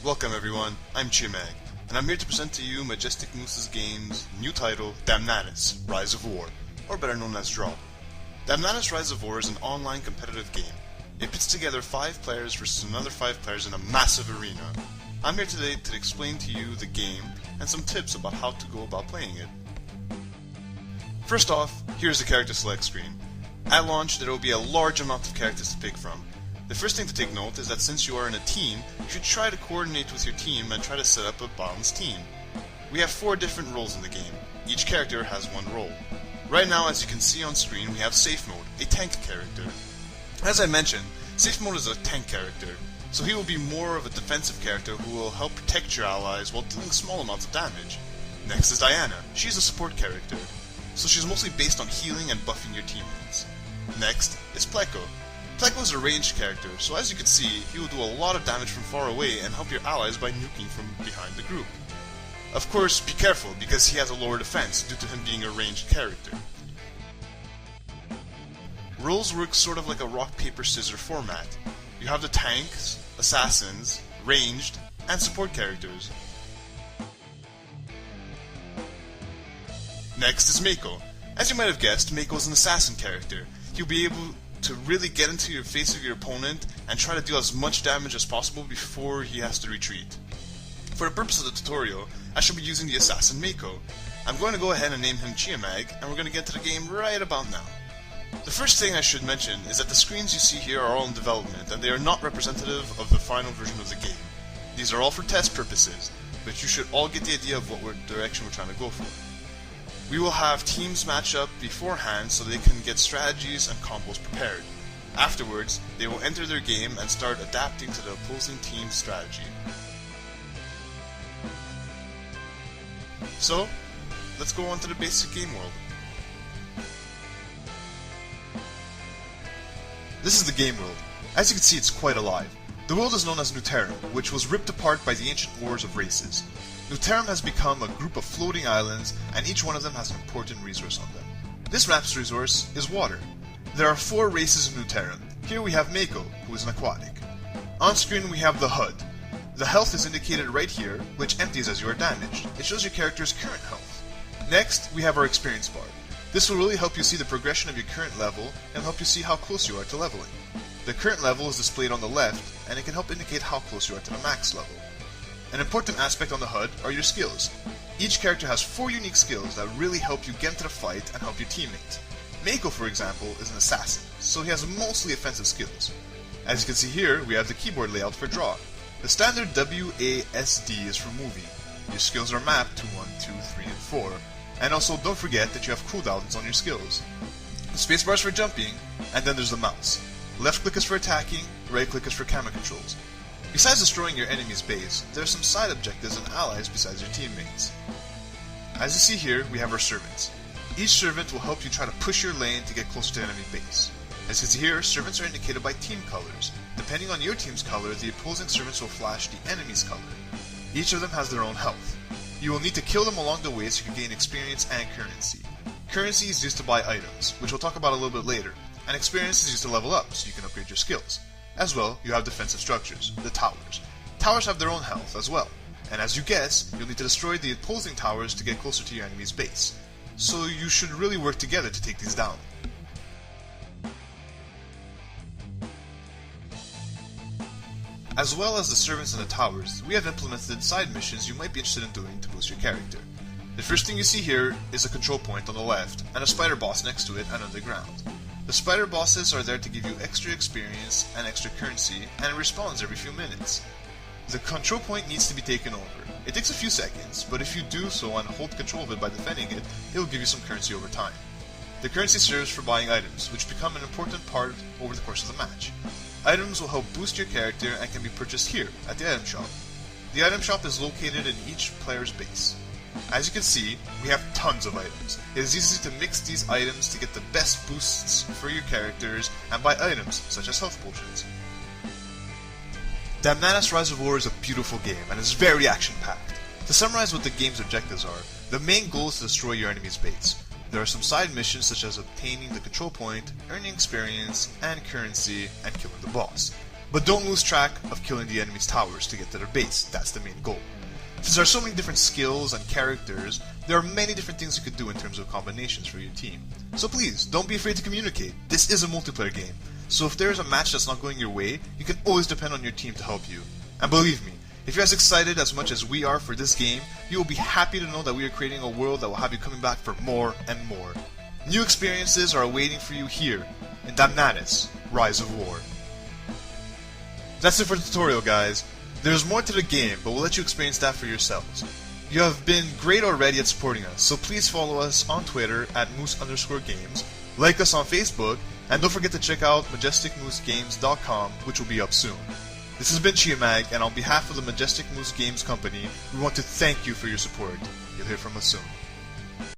Welcome everyone, I'm Chimag, and I'm here to present to you Majestic Moose's game's new title, Damnatus, Rise of War, or better known as Draw. Damnatus Rise of War is an online competitive game. It puts together 5 players versus another 5 players in a massive arena. I'm here today to explain to you the game and some tips about how to go about playing it. First off, here's the character select screen. At launch, there will be a large amount of characters to pick from. The first thing to take note is that since you are in a team, you should try to coordinate with your team and try to set up a balanced team. We have 4 different roles in the game. Each character has one role. Right now, as you can see on screen, we have Safe Mode, a tank character. As I mentioned, Safe Mode is a tank character, so he will be more of a defensive character who will help protect your allies while dealing small amounts of damage. Next is Diana. She's a support character, so she's mostly based on healing and buffing your teammates. Next is Pleco. Pleco is a ranged character, so as you can see, he will do a lot of damage from far away and help your allies by nuking from behind the group. Of course, be careful, because he has a lower defense due to him being a ranged character. Roles work sort of like a rock, paper, scissors format. You have the tanks, assassins, ranged, and support characters. Next is Mako. As you might have guessed, Mako is an assassin character. He'll be able to really get into your face of your opponent and try to deal as much damage as possible before he has to retreat. For the purpose of the tutorial, I shall be using the assassin Mako. I'm going to go ahead and name him Chiamag, and we're going to get to the game right about now. The first thing I should mention is that the screens you see here are all in development, and they are not representative of the final version of the game. These are all for test purposes, but you should all get the idea of what direction we're trying to go for. We will have teams match up beforehand so they can get strategies and combos prepared. Afterwards, they will enter their game and start adapting to the opposing team's strategy. So, let's go on to the basic game world. This is the game world. As you can see, it's quite alive. The world is known as Nuterum, which was ripped apart by the ancient wars of races. Nuterum has become a group of floating islands, and each one of them has an important resource on them. This map's resource is water. There are 4 races in Nuterum. Here we have Mako, who is an aquatic. On screen we have the HUD. The health is indicated right here, which empties as you are damaged. It shows your character's current health. Next, we have our experience bar. This will really help you see the progression of your current level and help you see how close you are to leveling. The current level is displayed on the left, and it can help indicate how close you are to the max level. An important aspect on the HUD are your skills. Each character has 4 unique skills that really help you get into the fight and help your teammates. Mako, for example, is an assassin, so he has mostly offensive skills. As you can see here, we have the keyboard layout for draw. The standard WASD is for moving. Your skills are mapped to 1, 2, 3, and 4. And also, don't forget that you have cooldowns on your skills. The spacebar is for jumping, and then there's the mouse. Left click is for attacking, right click is for camera controls. Besides destroying your enemy's base, there are some side objectives and allies besides your teammates. As you see here, we have our servants. Each servant will help you try to push your lane to get closer to the enemy base. As you can see here, servants are indicated by team colors. Depending on your team's color, the opposing servants will flash the enemy's color. Each of them has their own health. You will need to kill them along the way so you can gain experience and currency. Currency is used to buy items, which we'll talk about a little bit later, and experience is used to level up so you can upgrade your skills. As well, you have defensive structures, the towers. Towers have their own health as well, and as you guess, you'll need to destroy the opposing towers to get closer to your enemy's base. So you should really work together to take these down. As well as the servants and the towers, we have implemented side missions you might be interested in doing to boost your character. The first thing you see here is a control point on the left, and a spider boss next to it and underground. The spider bosses are there to give you extra experience and extra currency, and it respawns every few minutes. The control point needs to be taken over. It takes a few seconds, but if you do so and hold control of it by defending it, it will give you some currency over time. The currency serves for buying items, which become an important part over the course of the match. Items will help boost your character and can be purchased here, at the item shop. The item shop is located in each player's base. As you can see, we have tons of items. It is easy to mix these items to get the best boosts for your characters and buy items such as health potions. Damnatus Rise of War is a beautiful game and is very action-packed. To summarize what the game's objectives are, the main goal is to destroy your enemy's base. There are some side missions such as obtaining the control point, earning experience and currency, and killing the boss. But don't lose track of killing the enemy's towers to get to their base. That's the main goal. Since there are so many different skills and characters, there are many different things you could do in terms of combinations for your team. So please, don't be afraid to communicate. This is a multiplayer game, so if there is a match that's not going your way, you can always depend on your team to help you. And believe me, if you're as excited as much as we are for this game, you will be happy to know that we are creating a world that will have you coming back for more and more. New experiences are awaiting for you here in Damnatus, Rise of War. That's it for the tutorial, guys. There's more to the game, but we'll let you experience that for yourselves. You have been great already at supporting us, so please follow us on Twitter at moose_games, like us on Facebook, and don't forget to check out majesticmoosegames.com, which will be up soon. This has been Chiamag, and on behalf of the Majestic Moose Games Company, we want to thank you for your support. You'll hear from us soon.